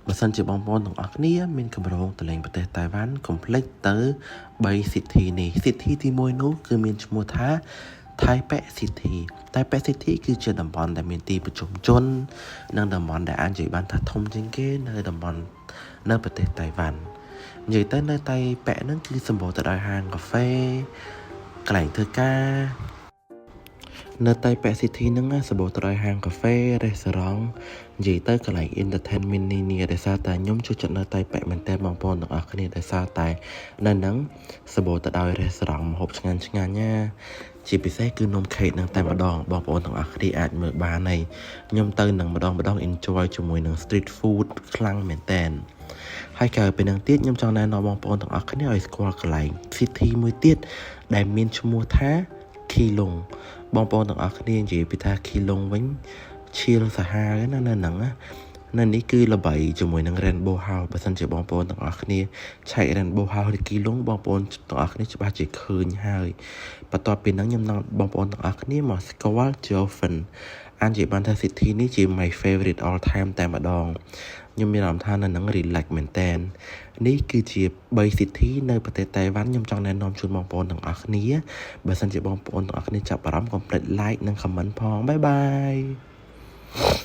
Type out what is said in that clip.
បើសិនជាបងប្អូនទាំងអស់គ្នាមានកម្រងទៅលេងប្រទេសតៃវ៉ាន់កុំភ្លេចទៅ3 city នេះ city ទី1នោះគឺមានឈ្មោះថា Taipei City Taipei City គឺជាតំបន់ដែលមានទីប្រជុំជននិងតំបន់ដែលអាចនិយាយបានថាធំជាងគេនៅតំបន់នៅប្រទេសតៃវ៉ាន់និយាយទៅនៅតៃប៉ែហ្នឹងគឺសម្បូរទៅដោយហាងកាហ្វេកន្លែងធ្វើការនៅតៃប៉ែ City ហ្នឹងសម្បូរទៅដោយហាងកាហ្វេរេស្តូរ៉ង់និយាយទៅកន្លែង entertainment នានាដែលសារតែខ្ញុំចូលចិត្តនៅតៃប៉ែមែនតើបងប្អូនទាំងអស់គ្នាដែលសារតែនៅហ្នឹងសម្បូរទៅដោយរេស្តូរ៉ង់ម្ហូបឆ្ងាញ់ណាជាពិសេសគឺនំខេកហ្នឹងតែម្ដងបងប្អូនទាំងអស់គ្នាអាចមើលបានហើយខ្ញុំទៅនឹងម្ដង enjoy ជាមួយនឹង street food ខ្លាំងមែនតើហើយក្រៅពីនឹងទៀតខ្ញុំចង់ណែនាំបងប្អូនទាំងអស់គ្នាឲ្យស្គាល់កន្លែង city មួយទៀតដែលមានឈ្មោះថា Keelung បងប្អូនទាំងអស់គ្នានិយាយពីថា Keelung វិញឈៀលសាហាវណានៅហ្នឹងនៅនេះគឺល្បីជាមួយនឹង Rainbow House បើសិនជាបងប្អូនទាំងអស់គ្នាឆែក Rainbow House ឬ Keelung បងប្អូនទាំងអស់គ្នាច្បាស់ជាឃើញហើយបន្ទាប់ពីហ្នឹងខ្ញុំនាំបងប្អូនទាំងអស់គ្នាមកស្គាល់ Joffen អាននិយាយបានថា city នេះជា my favorite all time តែម្ដងខ្ញុំមានអារម្មណ៍ថានៅហ្នឹង relax មែនតើនេះគឺជា3 city នៅប្រទេសតៃវ៉ាន់ខ្ញុំចង់ណែនាំជូនបងប្អូនទាំងអស់គ្នាបើសិនជាបងប្អូនទាំងអស់គ្នាចាប់អារម្មណ៍កុំភ្លេច like និង comment ផងបាយបាយ